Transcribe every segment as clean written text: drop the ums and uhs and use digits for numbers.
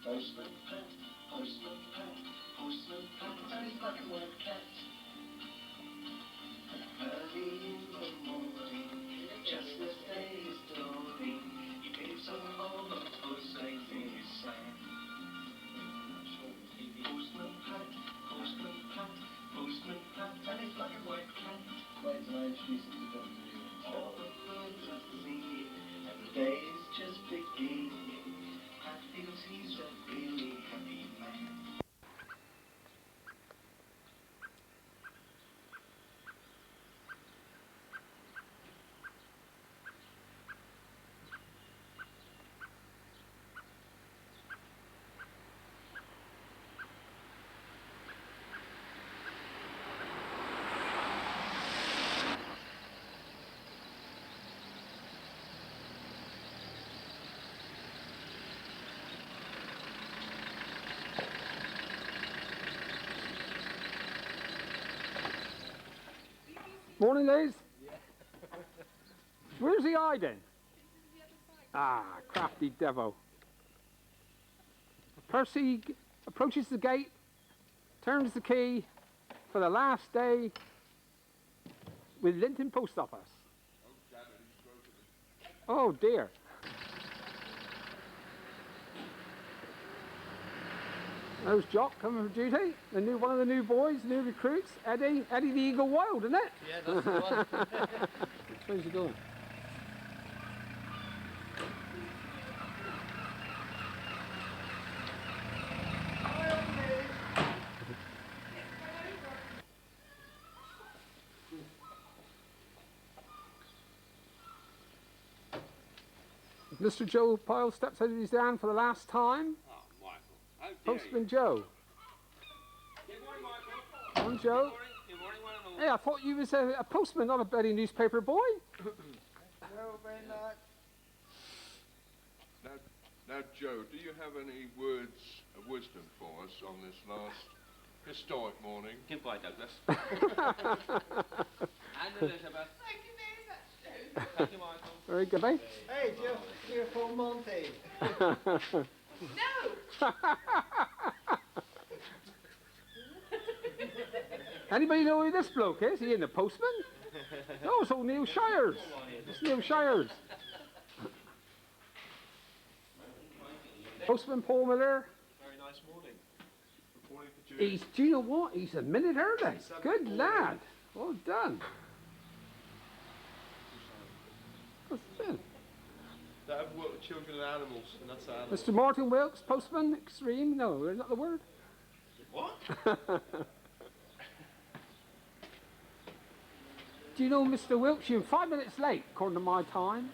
Postman Pat, Postman Pat, Postman Pat, and his black and white cat. Early in the morning, just as day is dawning, he gives a home a post eggs in his sack. Postman Pat, Postman Pat, Postman Pat, and his black and white cat. Wait till I introduce him to Dr. Newman. All the birds are singing, and the day is just beginning. Pat feels he's a really happy man. Morning, Liz. Where's he hiding? Ah, crafty devil. Percy approaches the gate, turns the key for the last day with Linton Post Office. Oh dear. There's Jock coming for duty, one of the new boys, the new recruits, Eddie the Eagle Wild, isn't it? Yeah, that's the one. Where's he going? Mr. Joe Pyle steps out of his van for the last time. Oh, Michael. How dare Postman you? Joe. Good morning, Michael. Morning, Joe. Good morning, one and all. Hey, I thought you was a postman, not a bloody newspaper boy. No, very not. Now, Joe, do you have any words of wisdom for us on this last historic morning? Goodbye, Douglas. And Elizabeth. Thank you very much, Joe. Thank you, Michael. Very good, mate. Hey, Joe, here for Monty. No! Anybody know who this bloke is? He ain't a postman? No, it's old Neil Shires. It's Neil Shires. Postman Paul Miller. Very nice morning. Reporting for duty. Do you know what? He's a minute early. Good lad. Well done. What's this? That I've worked with children and animals, and that's how animals. Mr. Martin Wilkes, postman, extreme. No, is that the word? What? Do you know Mr. Wilkes? You're 5 minutes late, according to my time.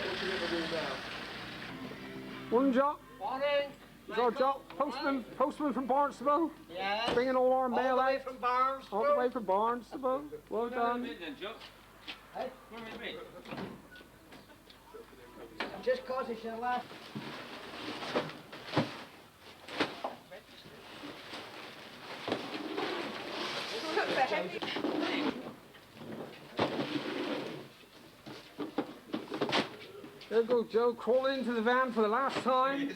What's your little wall now? Morning, Jock. Morning. Is our Jock postman from Barnstable? Yes. Bringing all our All mail the way out. from Barnes. All the way from Barnstable. Well Where have done. you been then, Joe? Hey? Where have you been? Just cause it's your last. Look for heavy. There you go, Joe, crawling into the van for the last time.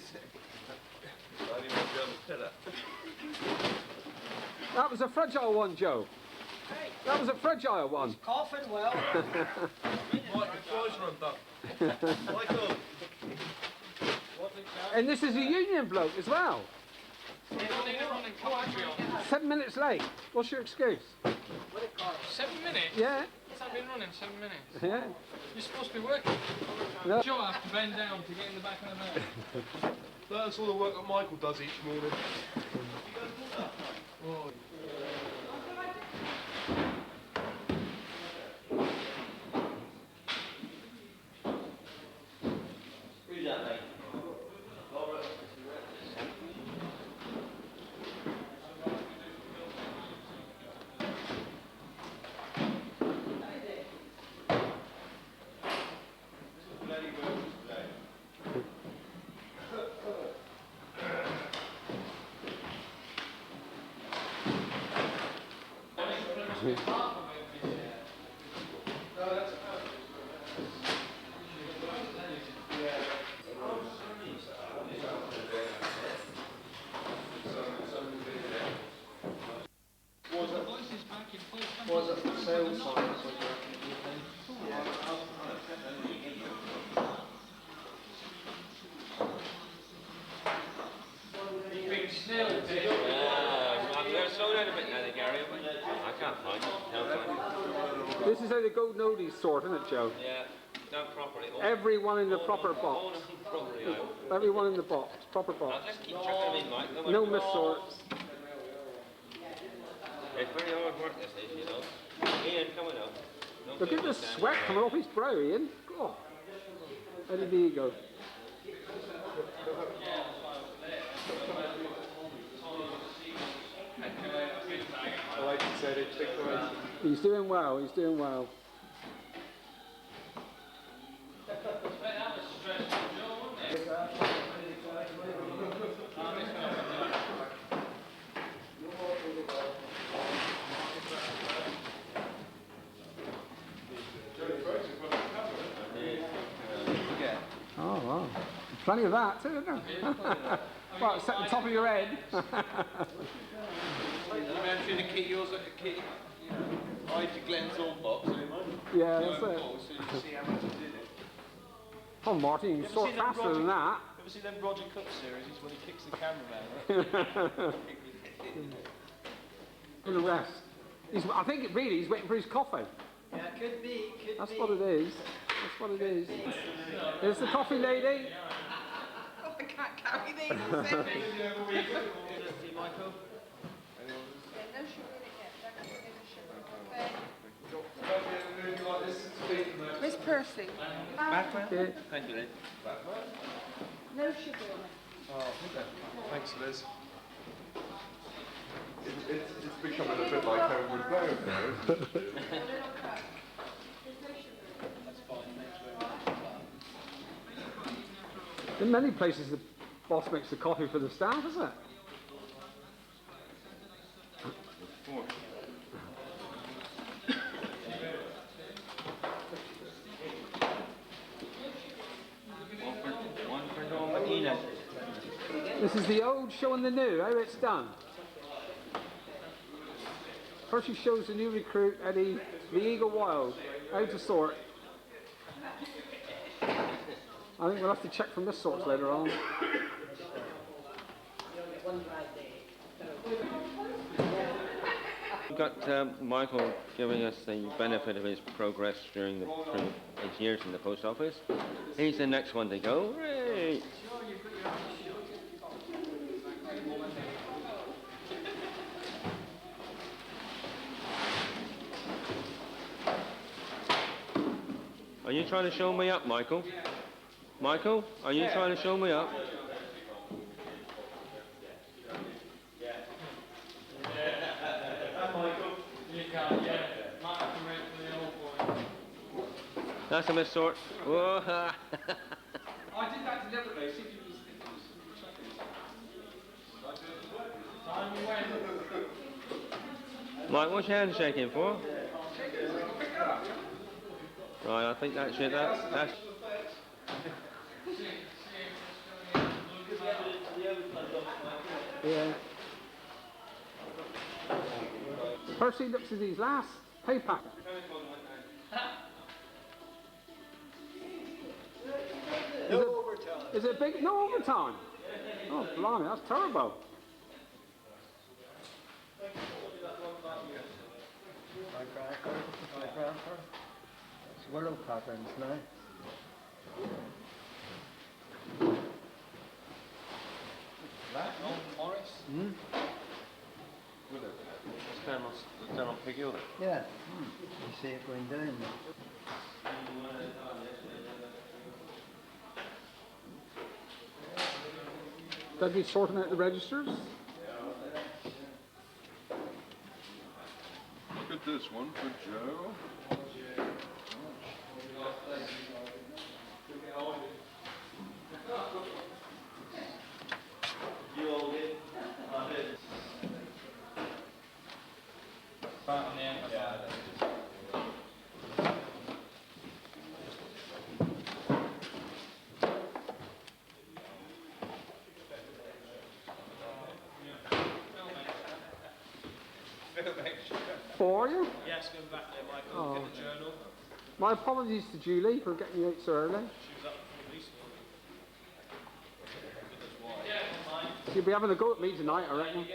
That was a fragile one, Joe. That was a fragile one. Coughing well. Michael. And this is a union bloke as well. 7 minutes late. What's your excuse? 7 minutes? Yeah, What's that been running 7 minutes? yeah. You're supposed to be working. No. Joe, I have to bend down to get in the back of the van. That's all the work that Michael does each morning. Oh. This is how the golden oldies sort, isn't it, Joe? Yeah, done properly. Everyone in the proper All box. of them properly out. Everyone in the box. Proper I'll box. just keep chucking them in, Mike. No missorts. It's very hard work, this is, you know. Ian, coming up. Don't Look do at the this down sweat there. coming off his brow, Ian. Oh. How did he go? I like to say they take away. He's doing well, he's doing well. Oh, wow. Plenty of that too, isn't there? Well, it's at the top of your head. Imagine to keep yours at the key. Hide your Glenn's old box, Yeah, that's it. so you see how much you did it. Oh, Martin, you can Ever sort seen them faster Roger- than that. Ever see them Roger Cook series when he kicks the cameraman? Gonna rest. I think really he's waiting for his coffee. Yeah, could be. That's what it is. That's what it is. There's the coffee lady. Oh, I can't carry these. It's heavy. Michael? Yeah, no sugar in it yet. Don't put any sugar. Miss Percy. Yeah. Thank you, Lynn. No sugar in it. Thanks, Liz. It's becoming a bit like Homeward Bound now, isn't it? In many places the boss makes the coffee for the staff, isn't it? One for Dawn Martina. This is the old showing the new, how it's done. Percy shows the new recruit, Eddie, the Eagle Wild, how to sort. I think we'll have to check from this sorts later on. We've got Michael giving us the benefit of his progress through his years in the post office. He's the next one to go. Hooray! Are you trying to show me up, Michael? Michael, are you trying to show me up? That's a missort. Whoa. I did that deliberately, see if you Mike, what's your hand shaking for? Right, I think that's it. That's Yeah. Percy looks at his last pay packet. No overtime. Is it big? No overtime. Oh, blimey, that's turbo. My grandpa. Swirl patterns now. down on Piggy, wasn't it? Yeah. You see it going down now. Doug, he's sorting out the registers. Look at this one for Joe. For you. Yes, go back there, Michael. Oh. Get the journal. My apologies to Julie for getting you out so early. She was up for the police. You'll be having a go at me tonight, I reckon.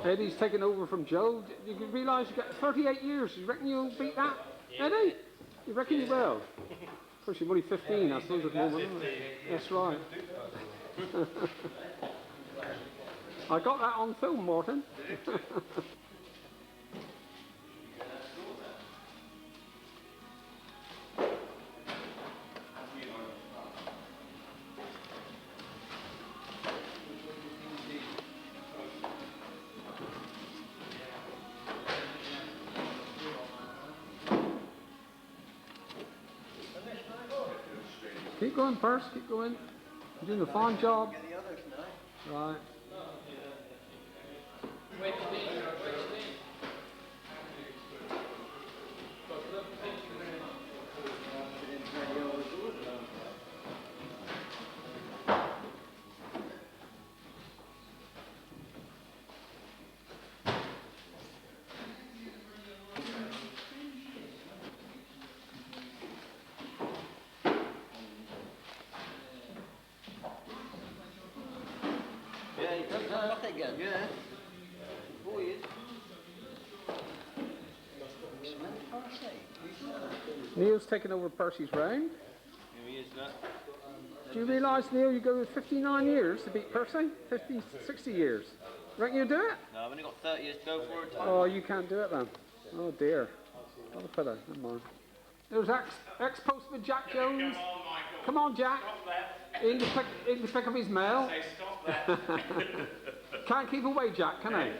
Eddie's taken over from Joe. You realise you got 38 years. You reckon you'll beat that, Eddie? You reckon you will? Of course, you're only 15, I suppose, at the moment. Isn't it? That's right. I got that on film, Martin. Keep going, Percy, keep going. You're doing a fine job. Get the others now. Right. Yeah, you come back again. Yeah. 4 years. Neil's taken over Percy's round. Here he is now. Do you realise, Neil, you go 59 years to beat Percy? 50, 60 years. Reckon you'll do it? No, I've only got 30 years to go for it. Oh, you can't do it then. Oh dear. What a pity. Never mind. There's ex-postman Jack Jones. Come on, Jack. In to pick up his mail. Can't keep away, Jack, can he?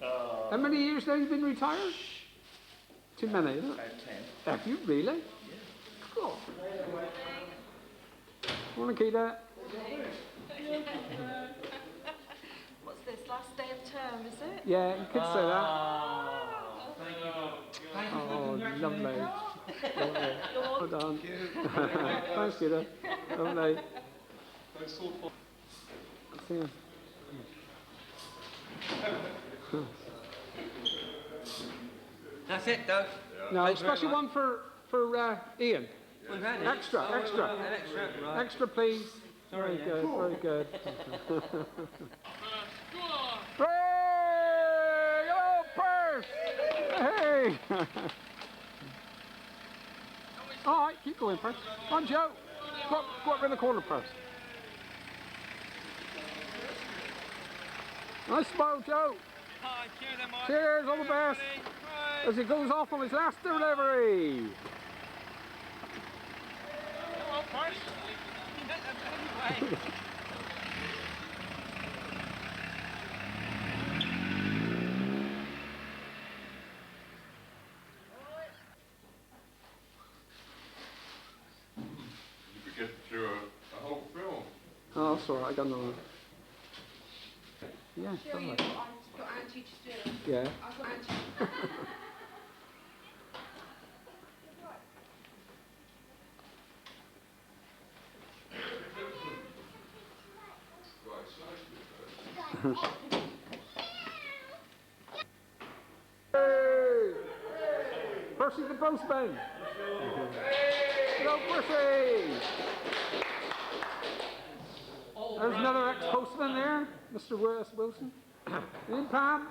How many years now you been retired? Too many, isn't it? About 10. Have you really? Cool. Morning, Keita. What's this, last day of term, is it? Yeah, you could say that. Oh, lovely. Lovely. Well done. Thanks, Keita. Lovely. See you. That's it, Doug. No, special one for Ian. £1. Extra, extra. Right. Extra, please. Sorry, Very good, very good. Go on. Hooray! Hello, Perth! Hey! All right, keep going, Perth. Come on, Joe. Go up in the corner, Perth. Nice bow, Joe. Hi, cheers, then, Mike. Cheers, all the best. Right. As he goes off on his last delivery. Come on, Percy. You don't have any way. You could get through a whole film. Oh, that's all right. I got another one. Yeah, Sure, lovely. you've got Auntie to do. Yeah. I've got Auntie. Hey! Percy the postman. Hello, Percy. There's another ex-postman there, Mr. Wes Wilson. In, Pam.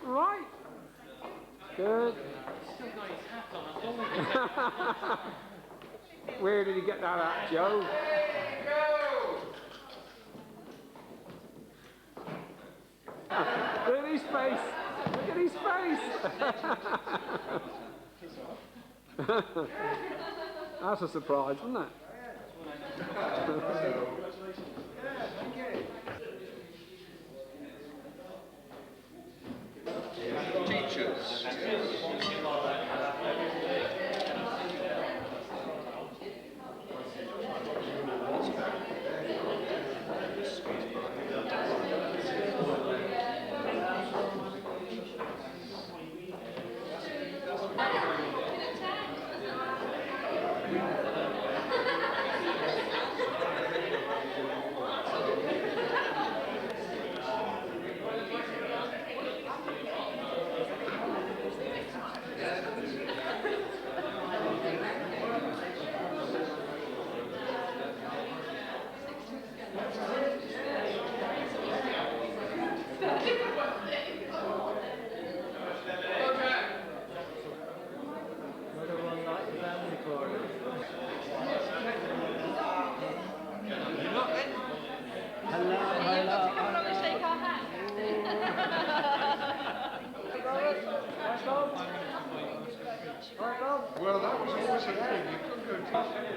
Right. Good. Where did he get that at, Joe? Look at his face. Look at his face. That's a surprise, isn't it? Teachers. Hello, hello. Come along and shake our hands. Well, that was always a thing. You couldn't go too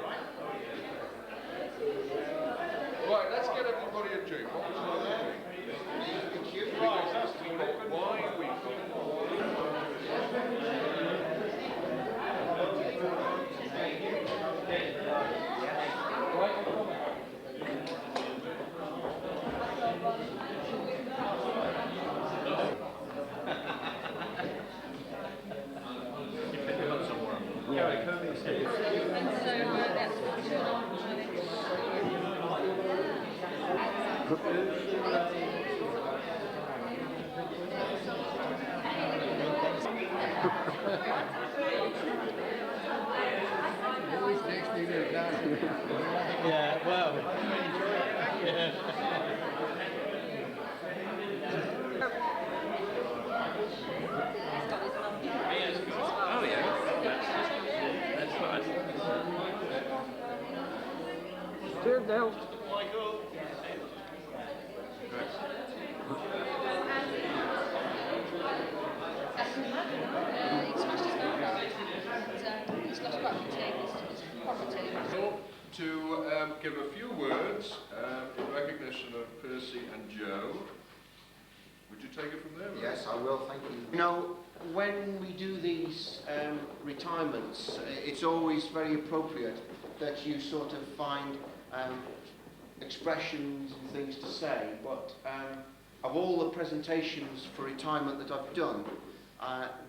Right, let's get everybody a drink. What would you like to drink? We've got wine, we've got Yeah, well. Yeah. Oh yeah. That's nice. Cheers, Dale. to give a few words in recognition of Percy and Joe. Would you take it from there? Yes, I will, thank you. You know, when we do these retirements, it's always very appropriate that you sort of find expressions and things to say, but of all the presentations for retirement that I've done,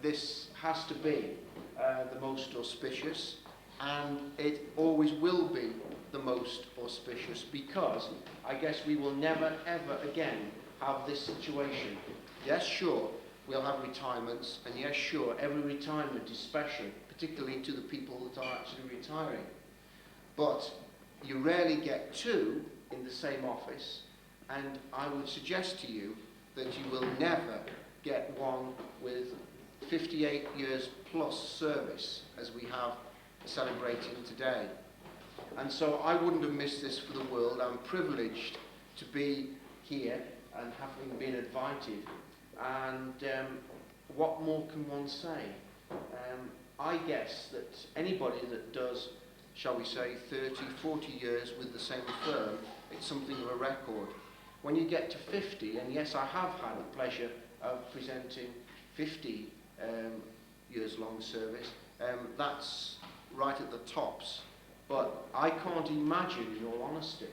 this has to be the most auspicious, and it always will be the most auspicious, because I guess we will never ever again have this situation. Yes, sure, we'll have retirements, and yes, sure, every retirement is special, particularly to the people that are actually retiring. But you rarely get two in the same office, and I would suggest to you that you will never get one with 58 years plus service, as we have celebrating today. And so I wouldn't have missed this for the world. I'm privileged to be here and having been invited. And what more can one say? I guess that anybody that does, shall we say, 30, 40 years with the same firm, it's something of a record. When you get to 50, and yes, I have had the pleasure of presenting 50 years long service, that's right at the tops. But I can't imagine, in all honesty,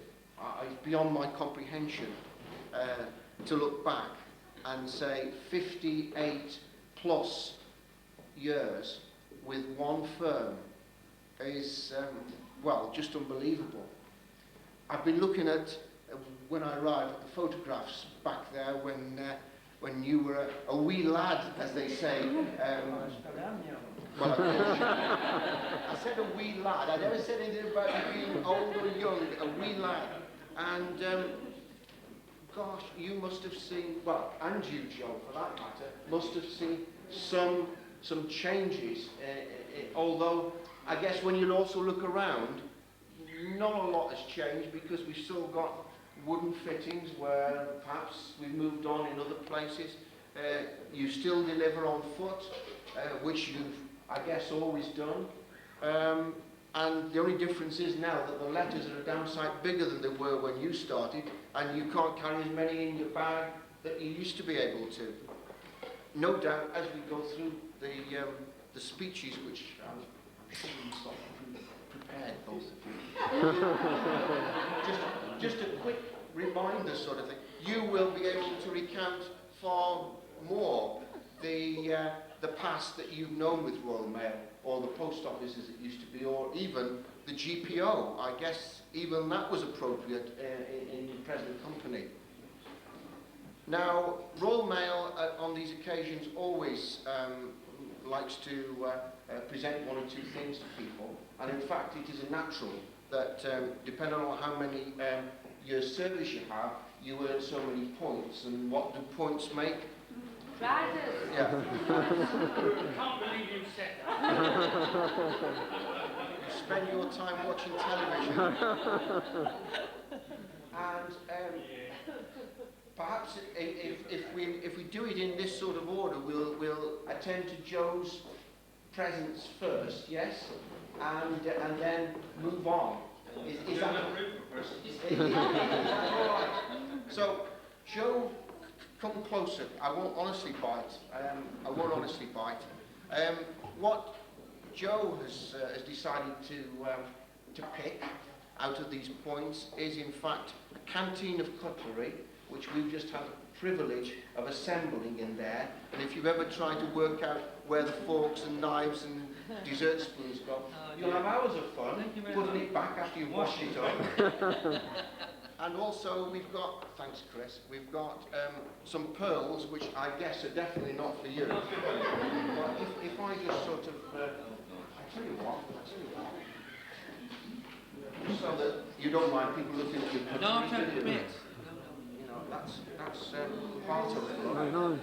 it's beyond my comprehension to look back and say 58 plus years with one firm is, well, just unbelievable. I've been looking at, when I arrived, at the photographs back there when you were a wee lad, as they say. Well, I said a wee lad. I never said anything about you being old or young, a wee lad. And, gosh, you must have seen, well, and you, Joe, for that matter, must have seen some changes. Although, I guess when you also look around, not a lot has changed, because we've still got wooden fittings where perhaps we've moved on in other places. You still deliver on foot, which you've, I guess, always done. And the only difference is now that the letters are a damn sight bigger than they were when you started, and you can't carry as many in your bag that you used to be able to. No doubt, as we go through the speeches, which I'm sure you've got prepared, both of you. just a quick reminder sort of thing. You will be able to recount far more the past that you've known with Royal Mail, or the post office as it used to be, or even the GPO. I guess even that was appropriate in the present company. Now, Royal Mail on these occasions always likes to present one or two things to people, and in fact it is a natural that depending on how many years service you have, you earn so many points. And what do points make? Riders. Yeah. Can't believe you said that. You spend your time watching television. And perhaps if we do it in this sort of order, we'll attend to Joe's presents first, yes, and then move on. Is that all right? So, Joe, come closer. I won't honestly bite. I won't honestly bite. What Joe has decided to pick out of these points is, in fact, a canteen of cutlery, which we've just had the privilege of assembling in there. And if you've ever tried to work out where the forks and knives and dessert spoons go, you'll have hours of fun putting it back after you've washed it up. And also we've got, thanks Chris, we've got some pearls, which I guess are definitely not for you. But if I just sort of, I tell you what, just so that you don't mind people looking at your cutlery. No, I can't admit. You know, that's part of it. Very nice.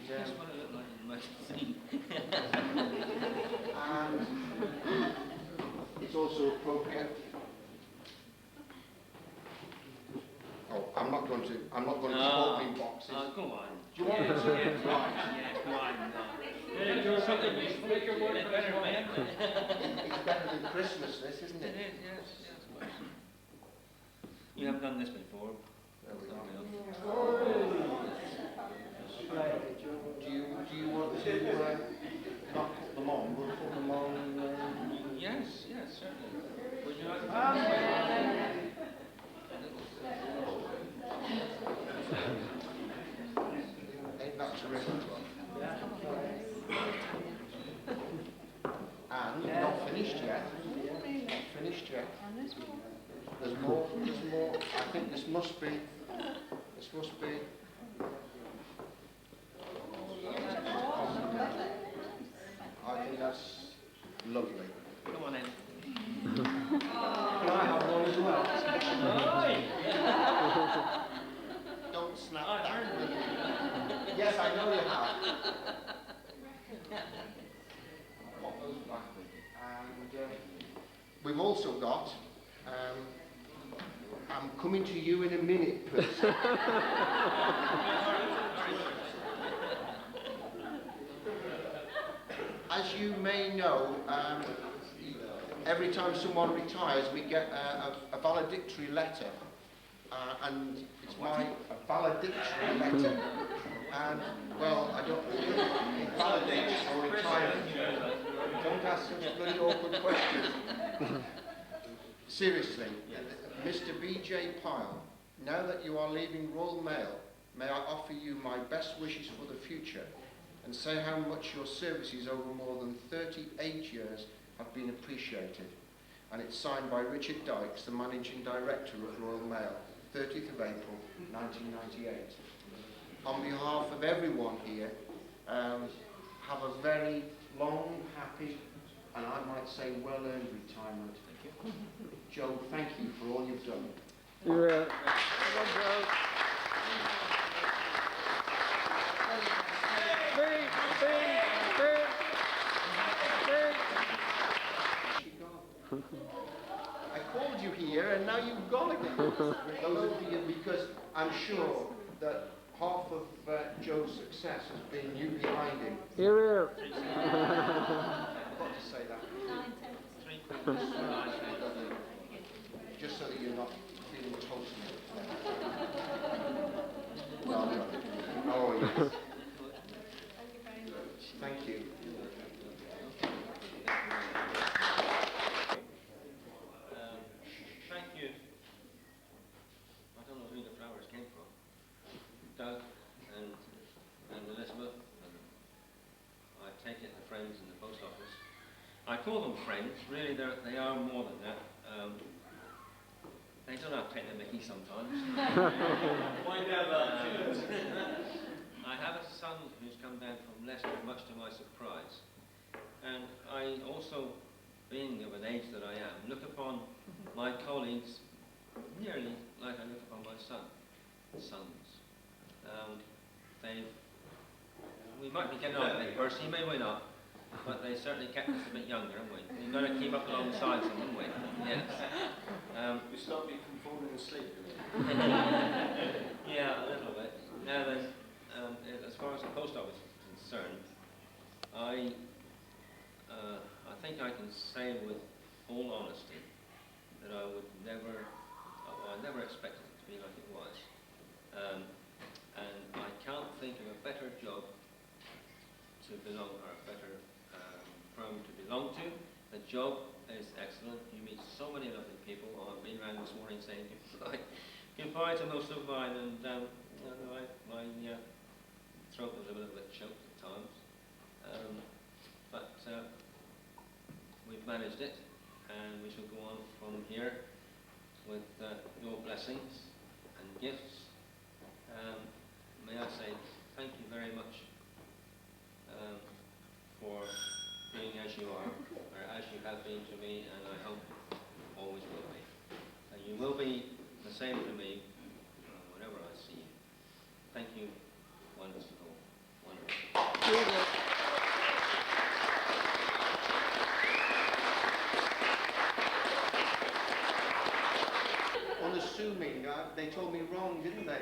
That's what it looked like in the most scene. And it's also appropriate. Oh, I'm not going to open boxes. Go on. Do you want me to? Right. Yeah, go on. It's better than Christmas, this, isn't It it? is, yes. You haven't done this before. There we go. Do you want to not put them on? We'll put them on. Yes, certainly. Would you like to Ain't that terrific? And not finished yet. Not finished yet. There's more. I think this must be. I think that's lovely. Come on in. Can I have one as well? Don't snap that. Yes, I know you have. Pop those back. And we've also got, I'm coming to you in a minute, Percy. As you may know, every time someone retires, we get a valedictory letter. And it's a valedictory letter. And, well, I don't validate or retire. Don't ask such bloody awkward questions. Seriously, Mr. B.J. Pyle, now that you are leaving Royal Mail, may I offer you my best wishes for the future and say how much your services over more than 38 years have been appreciated. And it's signed by Richard Dykes, the Managing Director of Royal Mail, 30th of April, 1998. On behalf of everyone here, have a very long, happy, and I might say well-earned retirement. Joe, thank you for all you've done. You're well done, Joe. I called you here and now you've gone again. Those are for you, because I'm sure that half of Joe's success has been you behind him. Here. I've got to say that. Just so that you're not feeling totally. Well done. Oh, yes. Thank you. Thank you. I don't know who the flowers came from. Doug and Elizabeth. I take it the friends in the post office. I call them friends. Really, they are more than that. They don't have to take the mickey sometimes. Find out that. I have a son who's come down from Leicester, much to my surprise. And I also, being of an age that I am, look upon my colleagues nearly like I look upon my sons. We might be getting on a bit, Percy, may we not? But they certainly kept us a bit younger, haven't we? We've got to keep up alongside them, haven't we? Yes. We stopped you from falling asleep. Yeah, a little bit. Now then, as far as the post office is concerned, I think I can say with all honesty that I would never, I never expected it to be like it was. And I can't think of a better job to belong, or a better firm to belong to. The job is excellent. You meet so many lovely people. I've been around this morning saying goodbye to most of mine, and my throat was a little bit choked at times. But we've managed it, and we shall go on from here with your blessings and gifts. May I say thank you very much for being as you are, or as you have been to me, and I hope always will be. And you will be the same to me whenever I see you. Thank you, wonderful, wonderful. Unassuming, they told me wrong, didn't they?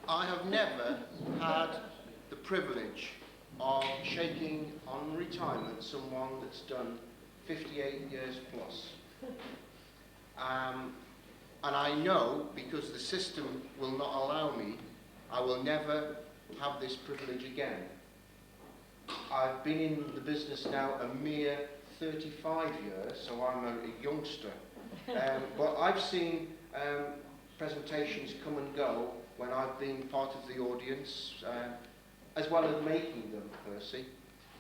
I have never had the privilege of shaking on retirement someone that's done 58 years plus. And I know, because the system will not allow me, I will never have this privilege again. I've been in the business now a mere 35 years, so I'm a youngster. But I've seen presentations come and go when I've been part of the audience, as well as making them, Percy.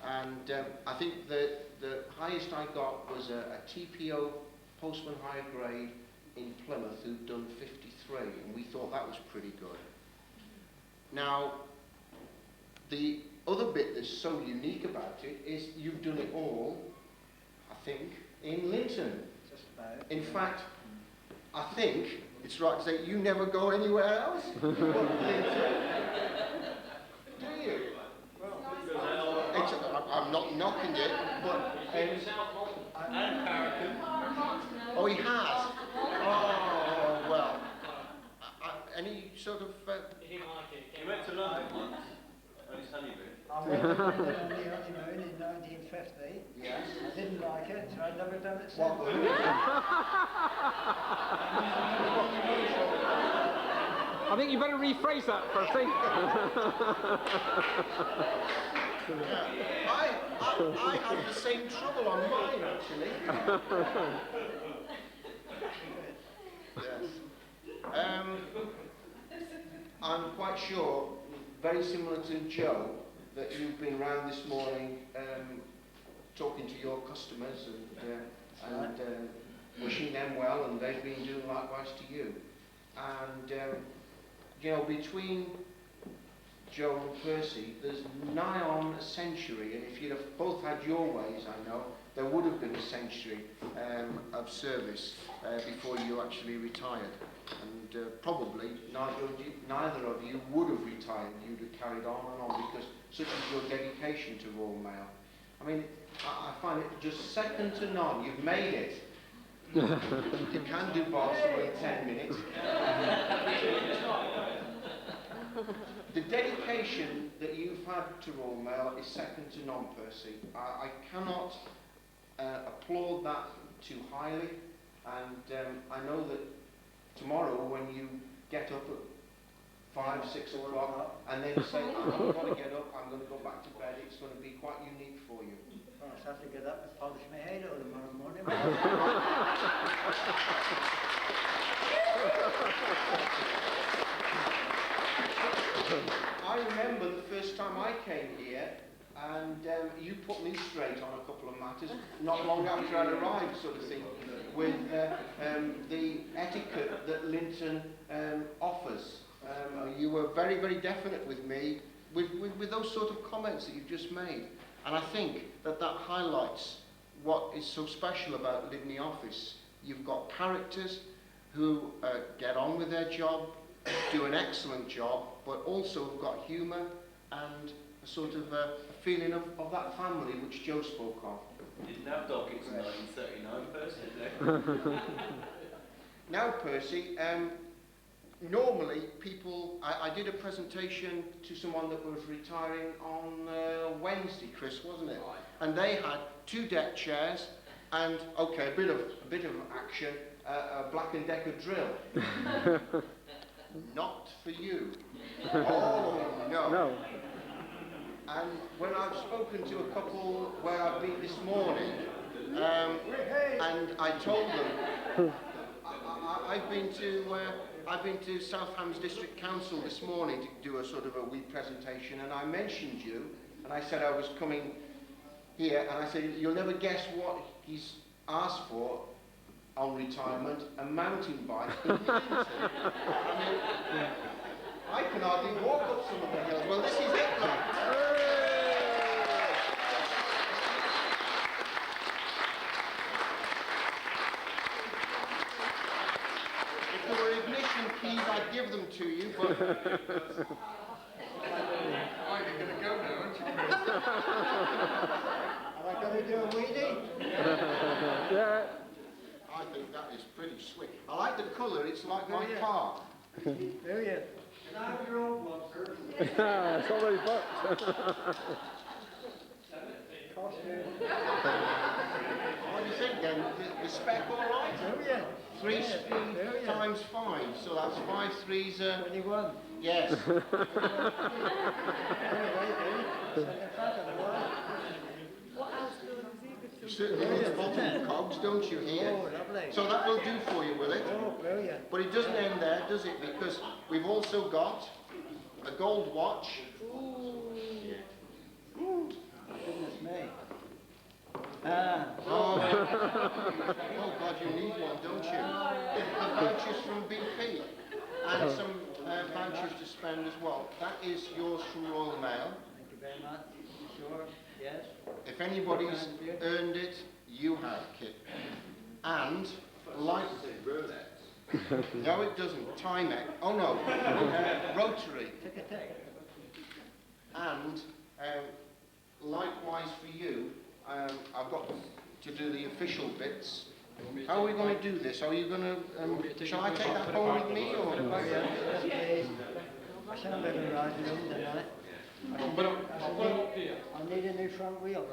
And I think that the highest I got was a TPO postman higher grade in Plymouth who'd done 53, and we thought that was pretty good. Now, the other bit that's so unique about it is you've done it all, I think, in Linton. Just about. In fact, I think it's right to say you never go anywhere else but Linton. Do you? I'm not knocking it, but... And Paragon. Oh, he has? Oh, well. Any sort of... He went to London once on his honeymoon. I went to London on the honeymoon in 1950. Yes. I didn't like it, so I've never done it since. What? I think you better rephrase that, Percy. I had the same trouble on mine, actually. Yes. I'm quite sure, very similar to Joe, that you've been around this morning talking to your customers and wishing them well, and they've been doing likewise to you. And you know, between Joe and Percy, there's nigh on a century, and if you'd have both had your ways, I know, there would have been a century of service before you actually retired. And probably neither of you would have retired, you'd have carried on and on, because such is your dedication to Royal Mail. I mean, I find it just second to none. You've made it. You can do Barcelona in 10 minutes. The dedication that you've had to Royal Mail is second to none, Percy. I cannot applaud that too highly, and I know that tomorrow when you get up at 5, 6 o'clock and then say, I'm going to get up, I'm going to go back to bed, it's going to be quite unique for you. Well, I have to get up and polish my hair all tomorrow morning. I remember the first time I came here, and you put me straight on a couple of matters, not long after I'd arrived, sort of thing, with the etiquette that Linton offers. You were very, very definite with me, with those sort of comments that you've just made. And I think that highlights what is so special about Lydney Office. You've got characters who get on with their job, do an excellent job, but also have got humour and a sort of a feeling of that family which Joe spoke of. Didn't have dockets in 1939. Now, Percy, normally people, I did a presentation to someone that was retiring on Wednesday, Chris, wasn't it? And they had 2 deck chairs and, okay, a bit of action, a Black & Decker drill. Not for you. Oh, no. No. And when I've spoken to a couple where I've been this morning, and I told them, I've been to Southampton District Council this morning to do a sort of a wee presentation, and I mentioned you, and I said I was coming here, and I said, you'll never guess what he's asked for on retirement, a mountain bike in Linton. I mean, I can hardly walk up some of the hills. Well, this is it, look. If there were ignition keys, I'd give them to you, but... Oh, you're going to go now, aren't you, Chris? Am I going to do a weenie? Yeah. I think that is pretty sweet. I like the colour, it's like my car. Brilliant. Can I have your old one, sir? It's already booked. Cost me. What do you think then? The spec all right? Brilliant. 3 speed times 5, so that's 5 threes. 21. Yes. What else is he good You certainly need the bottom cogs, don't you, here? Oh, lovely. So that will do for you, will it? Oh, brilliant. But it doesn't end there, does it? Because we've also got a gold watch. Goodness me. Ah. Oh, God, you need one, don't you? The vouchers from BP and some vouchers to spend as well. That is yours from Royal Mail. Thank you very much. Sure. Yes. If anybody's earned it, you have, Kit. And, like... No, it doesn't. Timex. Oh, no. Rotary. And, likewise for you, I've got to do the official bits. How are we going to do this? Are you going to... shall I take that home with me, or...? I shan't be able to ride it home tonight. I need a new front wheel.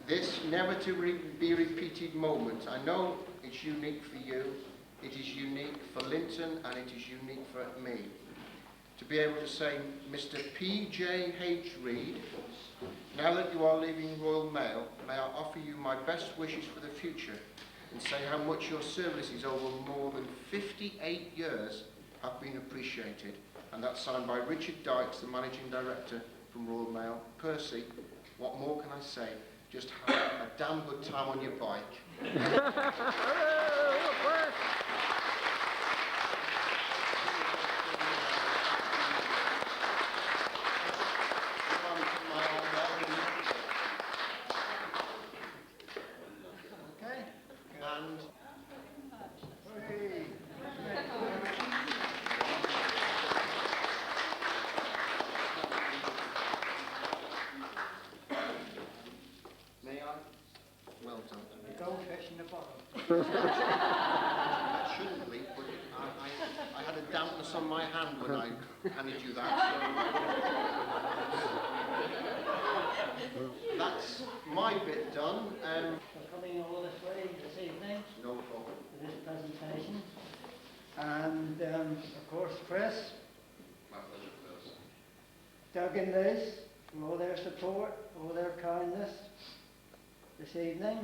This never to be repeated moment. I know it's unique for you, it is unique for Linton, and it is unique for me. To be able to say, Mr. P.J.H. Reed, now that you are leaving Royal Mail, may I offer you my best wishes for the future and say how much your services over more than 58 years have been appreciated. And that's signed by Richard Dykes, the Managing Director from Royal Mail. Percy, what more can I say? Just have a damn good time on your bike. Okay, and... May I? Well done. The goldfish in the bottom. That shouldn't be, but I had a dampness on my hand when I handed you that, so... That's my bit done. For coming all this way this evening No problem. for this presentation. And of course, Chris, My pleasure, Percy. Doug and Liz, for all their support, all their kindness this evening.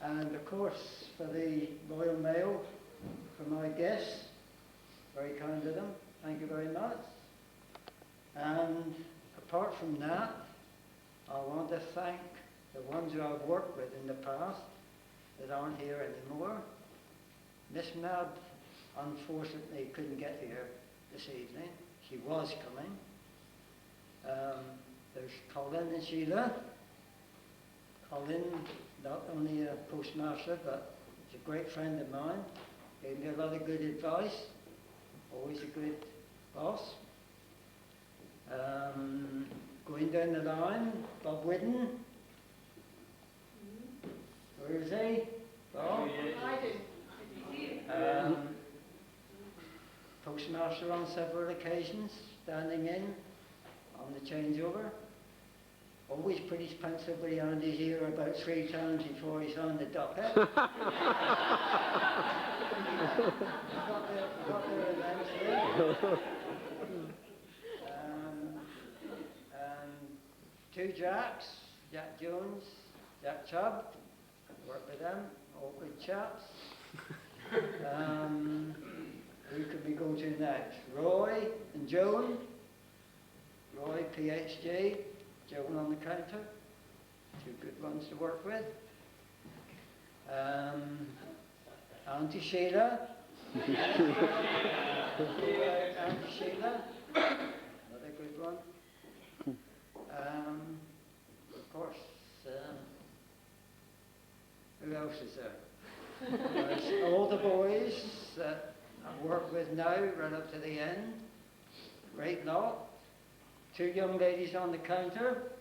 And of course, for the Royal Mail, for my guests, very kind of them, thank you very much. And apart from that, I want to thank the ones who I've worked with in the past that aren't here anymore. Miss Mab, unfortunately, couldn't get here this evening. She was coming. There's Colin and Sheila. Colin, not only a postmaster, but he's a great friend of mine. Gave me a lot of good advice. Always a good boss. Going down the line, Bob Whidden, Where is he? Bob? Postmaster on several occasions, standing in on the changeover. Always put his pencil behind his ear about 3 times before he's on the docket. Got there eventually. And 2 Jacks, Jack Jones, Jack Chubb. Work with them, all good chaps. Who could we go to next? Roy and Joan. Roy, PhD. Joan on the counter. 2 good ones to work with. Auntie Sheila. Auntie Sheila. Another good one. Of course, who else is there? There's all the boys that I work with now, right up to the end. Great lot. 2 young ladies on the counter.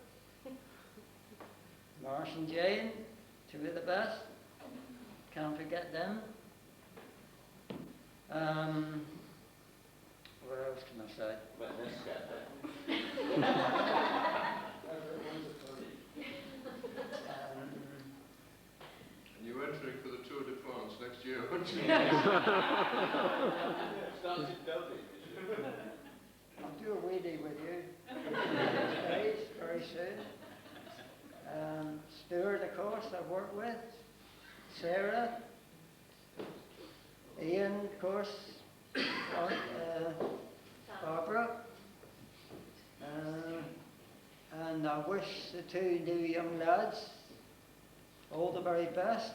Marsh and Jane, 2 of the best. Can't forget them. What else can I say? And you're entering for the Tour de France next year, aren't you? Starts in Dublin. I'll do a wheelie with you. Stage very soon. Stuart, of course, I've worked with. Sarah. Ian, of course. Barbara. And I wish the 2 new young lads all the very best.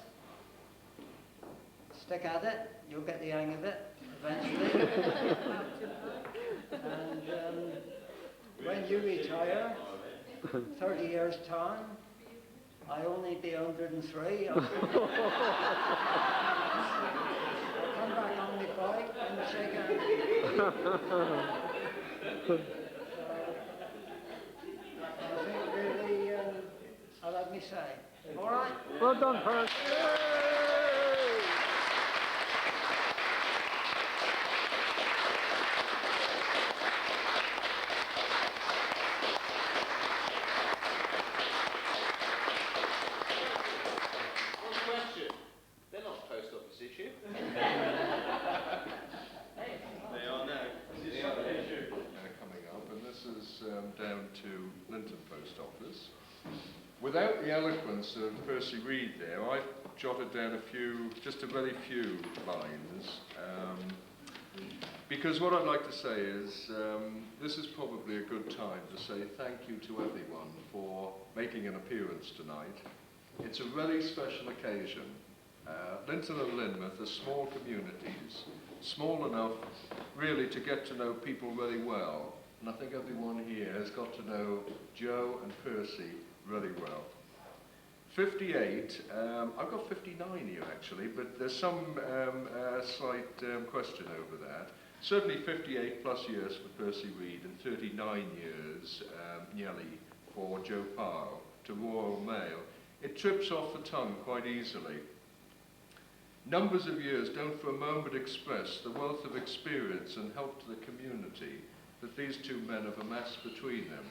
Stick at it. You'll get the hang of it eventually. And when you retire, 30 years' time, I'll only be 103. I'll come back on my bike and shake hands. I think really, I'll let me say. All right? Well done, Percy. Down to Linton Post Office. Without the eloquence of Percy Reid there, I've jotted down just a very few lines, because what I'd like to say is this is probably a good time to say thank you to everyone for making an appearance tonight. It's a very special occasion. Linton and Lynmouth are small communities, small enough really to get to know people very well. And I think everyone here has got to know Joe and Percy really well. 58, I've got 59 here actually, but there's some slight question over that. Certainly 58 plus years for Percy Reid and 39 years nearly for Joe Parle to Royal Mail. It trips off the tongue quite easily. Numbers of years don't for a moment express the wealth of experience and help to the community that these 2 men have amassed between them.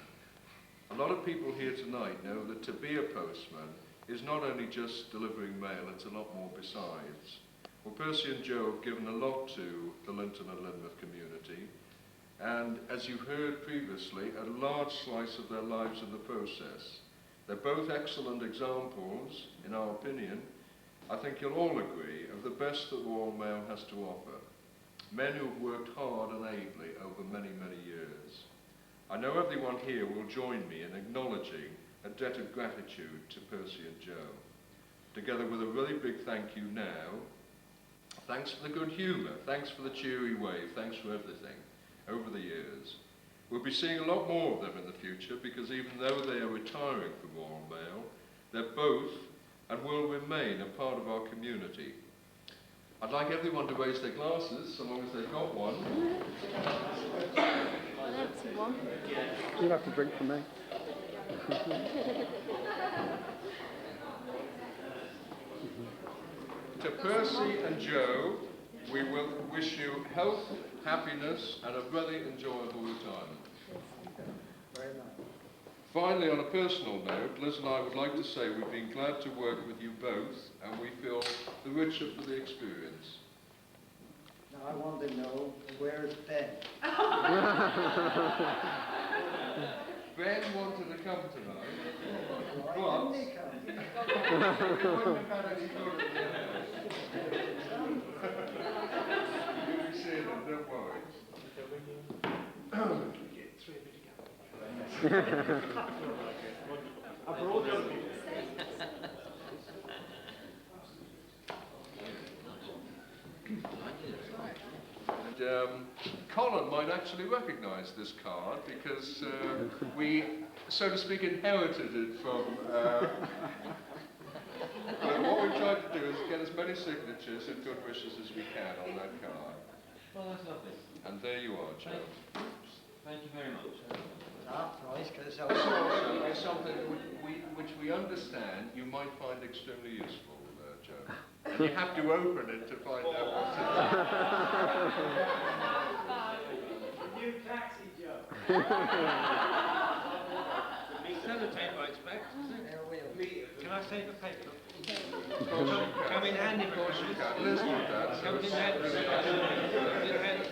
A lot of people here tonight know that to be a postman is not only just delivering mail, it's a lot more besides. Well, Percy and Joe have given a lot to the Linton and Lynmouth community, and as you heard previously, a large slice of their lives in the process. They're both excellent examples, in our opinion, I think you'll all agree, of the best that Royal Mail has to offer. Men who've worked hard and ably over many, many years. I know everyone here will join me in acknowledging a debt of gratitude to Percy and Joe. Together with a really big thank you now. Thanks for the good humour, thanks for the cheery wave, thanks for everything over the years. We'll be seeing a lot more of them in the future because even though they are retiring from Royal Mail, they're both and will remain a part of our community. I'd like everyone to raise their glasses, so long as they've got one. An empty one. You'll have to drink from me. to Percy and Joe, we will wish you health, happiness, and a very enjoyable retirement. Very much. Finally, on a personal note, Liz and I would like to say we've been glad to work with you both, and we feel the richer for the experience. Now I want to know, where's Ben? Ben wanted to come tonight, Why didn't he come? we wouldn't have had any good at the end. You'll be seeing him, don't worry. And Colin might actually recognise this card because we, so to speak, inherited it from. What we've tried to do is get as many signatures and good wishes as we can on that card. Well, that's lovely. And there you are, Joe. Thank you very much. Half price, because This also is something which we understand you might find extremely useful, Joe. And you have to open it to find out what's in it. New taxi, Joe. Sellotape, I expect. Can I save a paper? Of course you can. Come in handy, Of course you can. Liz did that. So Come in it's handy. really Come in handy.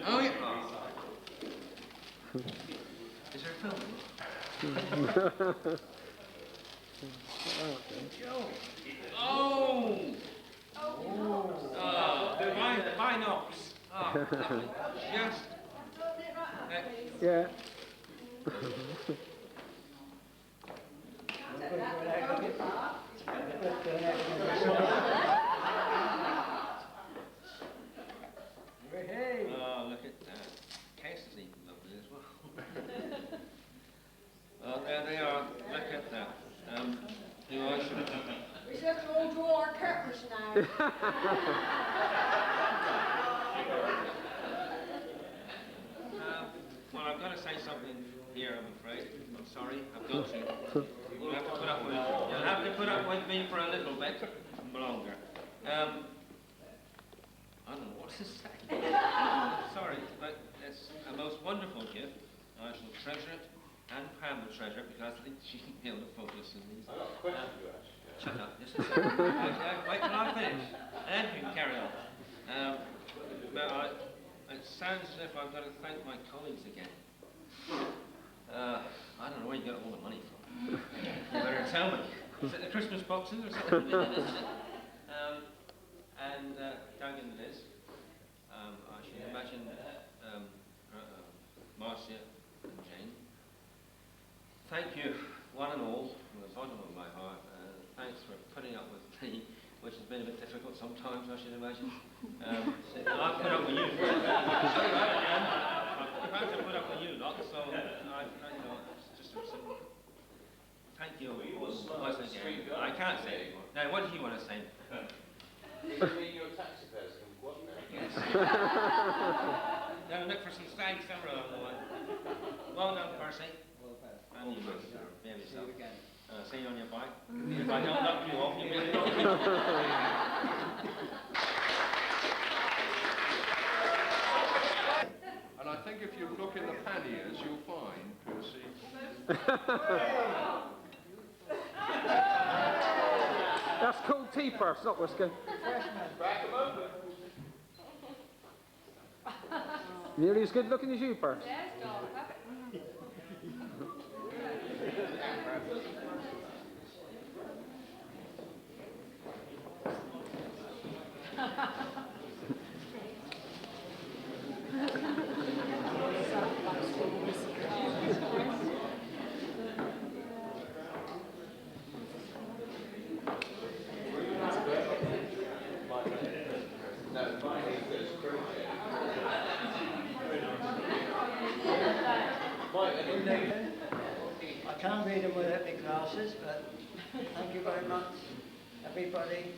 Oh, yeah. Is there a film? Oh! Binocs. Oh, lovely. Just. Yeah. Oh, look at that. Case is even lovely as well. Oh, there they are. Look at that. You know, I should have done that. We just all draw our curtains now. Well, I've got to say something here, I'm afraid. I'm sorry, I've got to. You'll have to put up with me for a little bit longer. I don't know what to say. Sorry, but it's a most wonderful gift. I shall treasure it, and Pam will treasure it, because I think she can be able to focus in these. Shut up, just a second. Wait till I finish, and then you can carry on. But it sounds as if I've got to thank my colleagues again. I don't know where you got all the money from. You better tell me. Is it the Christmas boxes or something? And Doug and Liz, I should imagine Marcia and Jane. Thank you, one and all, from the bottom of my heart. Thanks for putting up with me, which has been a bit difficult sometimes, I should imagine. I've put up with you. I've had to put up with you lot, so it's just thank you once again. I can't say anymore. Now, what do you want to say? Your taxi fares can go up now. Yes. Now look for some stags somewhere along the way. Well done, Percy. And you must behave yourself. See you on your bike. If I don't knock you off, you will knock me off. And I think if you look in the panniers, you'll find, Percy. That's called tea purse, not whiskey. Nearly as good looking as you, Purse. I can't read them without my glasses, but thank you very much, everybody.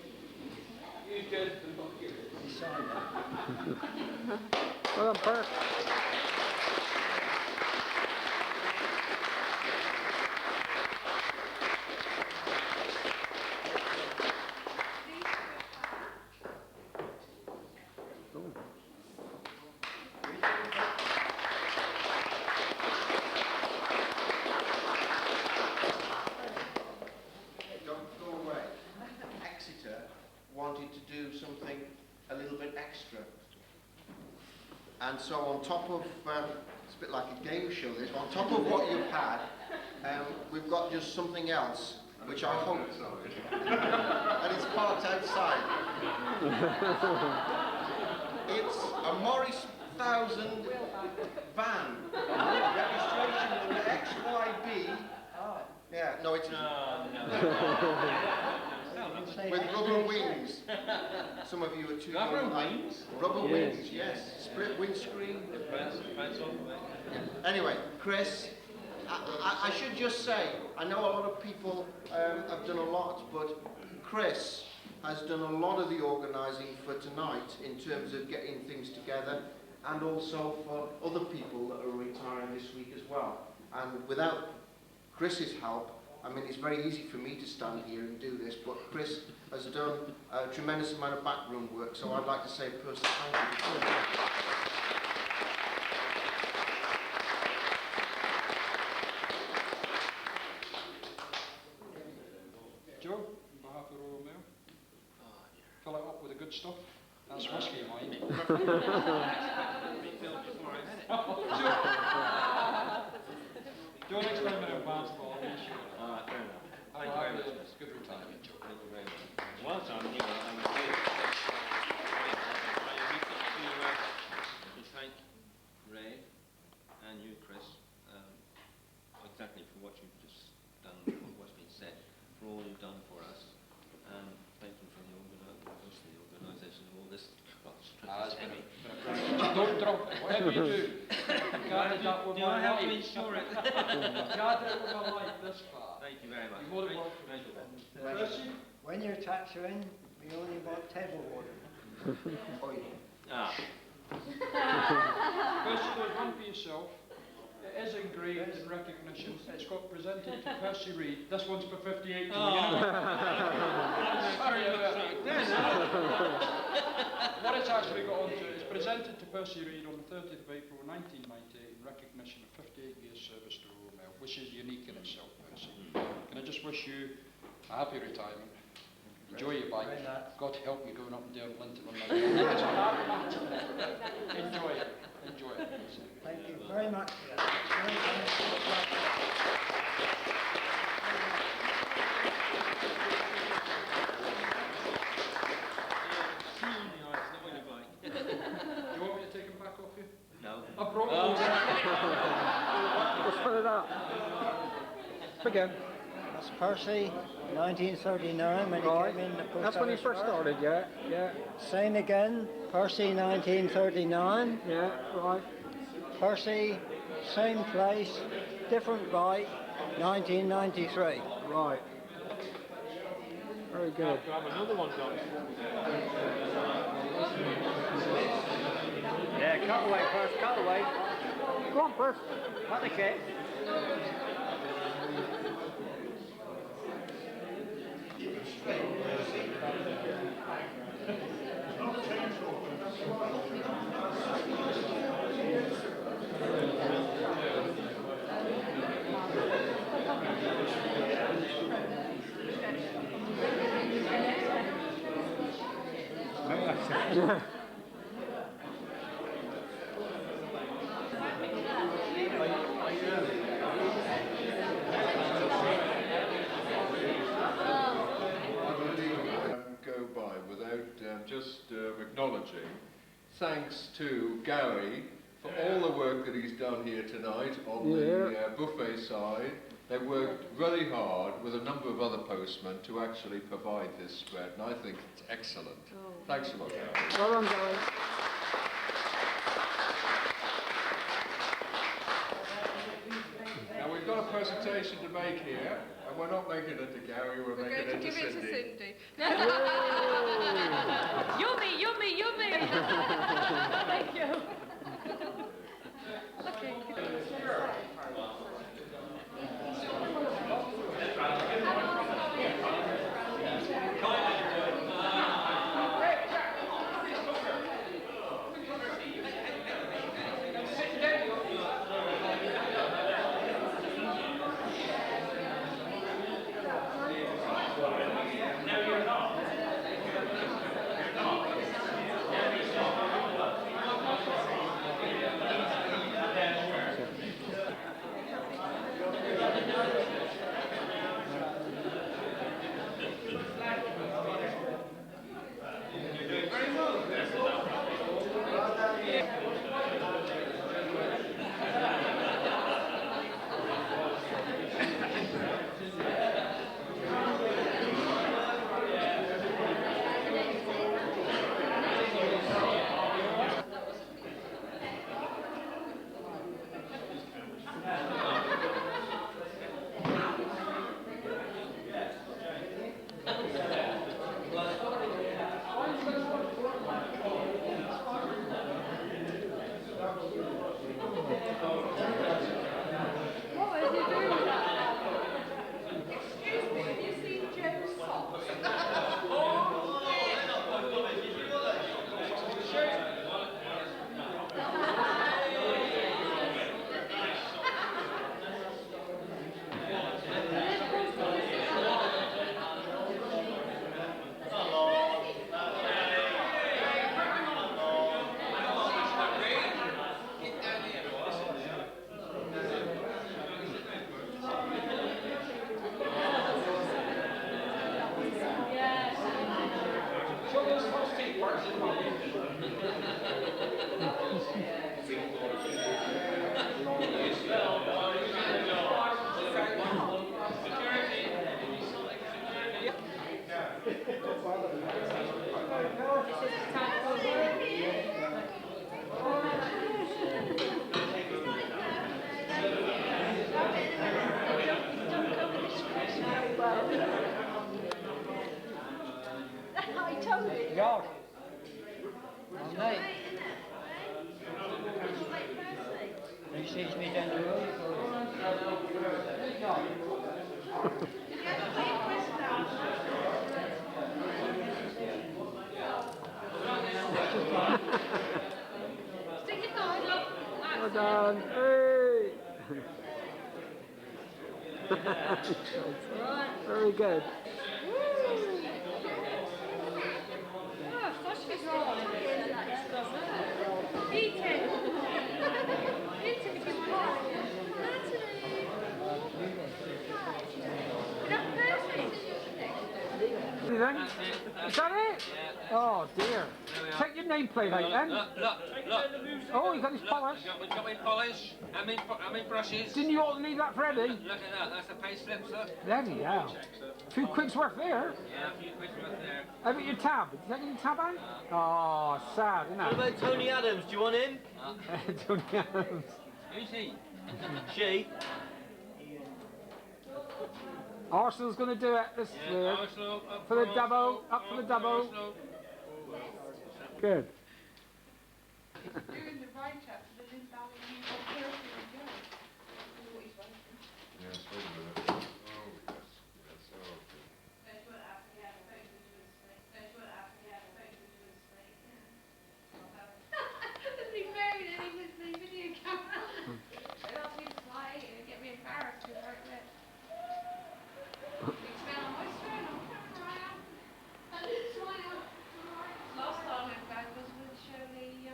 Beside that. Well done, Purse. And so on top of, it's a bit like a game show this, on top of what you've had, we've got just something else, which I hope, and it's parked outside. It's a Morris 1000 van, registration number XYB. Yeah, no, it's with rubber wings. Some of you are too young. Rubber wings? Rubber wings, yes. Split windscreen. Anyway, Chris, I should just say, I know a lot of people have done a lot, but Chris has done a lot of the organising for tonight in terms of getting things together, and also for other people that are retiring this week as well. And without Chris's help, I mean, it's very easy for me to stand here and do this, but Chris has done a tremendous amount of backroom work, so I'd like to say personally thank you. Joe, on behalf of the Royal Mail, fill it up with the good stuff. That's whiskey, mine. Joe, next time in advance, Paul, I'll be sure. Fair enough. Thank you very much. It's good retirement, Joe. Thank you very much. Whilst I'm here, I'm afraid to thank Ray and you, Chris, exactly for what you've just done, what's been said, for all you've done for us, and thank you for the organisation of all this. It's been a don't drop it, whatever you do. Guard that with my I have to life. insure it? Guard it with my life this far. Thank you very much. You're more than welcome. Thank you. Percy? When your tax are in, we only bought table water. Percy, there's one for yourself. It is engraved in recognition. It's got presented to Percy Reid. This one's for 58 to Sorry about that. What it's actually got onto it is presented to Percy Reid on the 30th of April 1998 in recognition of 58 years service to Royal Mail, which is unique in itself, Percy. Can I just wish you a happy retirement? Enjoy your bike. God help you going up and down Linton on that. Enjoy it. Enjoy it. Thank you very much. Do you want me to take him back off you? No. I brought him. Just put it up. Again. That's Percy, 1939, when he Right. came in the post That's when he office first work. started, yeah, yeah, Same again, Percy, 1939. yeah, right. Percy, same place, different bike, 1993. Right. Very good. Grab another one, John. Yeah, cut away first, cut away. Go on, Percy. Cut the cake. Go by without just acknowledging thanks to Gary for all the work that he's done here tonight on the buffet side. They worked very hard with a number of other postmen to actually provide this spread, and I think it's excellent. Thanks a lot, Gary. Well done, guys. Now we've got a presentation to make here, and we're not making it to Gary, we're making going to it give to it to Cindy. Cindy. Yummy, yummy, yummy. Thank you. Okay. teach me down the road. Stick your nose up. Well done. Hey. Very good. Oh, sausage roll. Eat it. Eat it if you want. Is that Percy? Is that it? Oh dear. Take your nameplate out then. Look. Oh, he's got his polish. We've got my polish, and my brushes. Didn't you ought to leave that for Eddie? Look at that, that's the pay slips, look. Bloody hell. A few quid's worth there. Yeah, a few quid worth there. How about your tab? Did you take your tab out? Oh, sad, isn't What it? about Tony Adams? Do you want him? Tony Adams. Who's he? She? Arsenal's going to do it this year. Arsenal, up For the double, up for the double. Arsenal. Good. Doing the write-up for the Lynn Valley News on Percy and Joe. What he's writing. Yes, wait a minute. Oh, yes, okay. Doesn't he married and he was the video camera? They asked me to fly and get me embarrassed with her there. You smell on my strain on camera. Last time I went back was with Shirley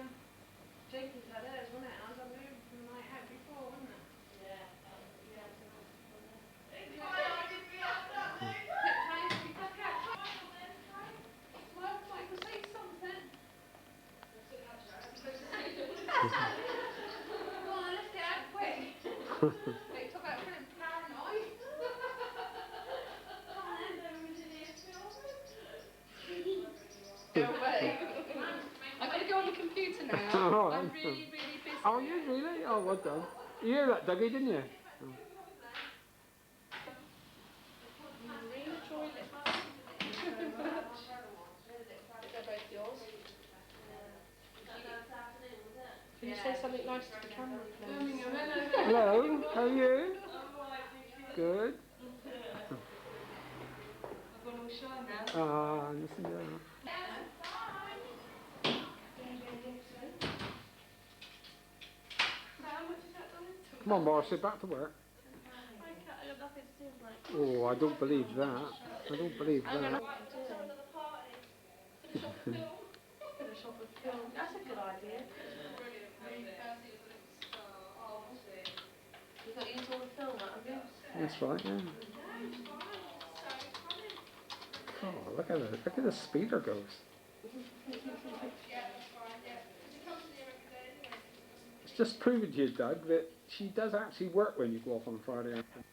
Jenkins had hers, wasn't it? I was moved from the night out before, wasn't it? Yeah. Well, Michael, say something. Well, I left it out quick. They talk about feeling paranoid. Go away. I've got to go on the computer now. Oh, I'm really, really busy. Oh, you really? Oh, well done. You hear that, Dougie, didn't you? Really enjoyed it. Thank you very much. They're both yours. Can you say something nice to the camera, please? Hello, how are you? Good. I've gone all shy now. Ah, listen to that. Come on, Marcy, back to work. Oh, I don't believe that. I don't believe that. Finish off with film. That's a good idea. You've got to use all the film, haven't you? That's right, yeah. Oh, look at the speeder goes. It's just proving to you, Doug, that she does actually work when you go off on Friday afternoon.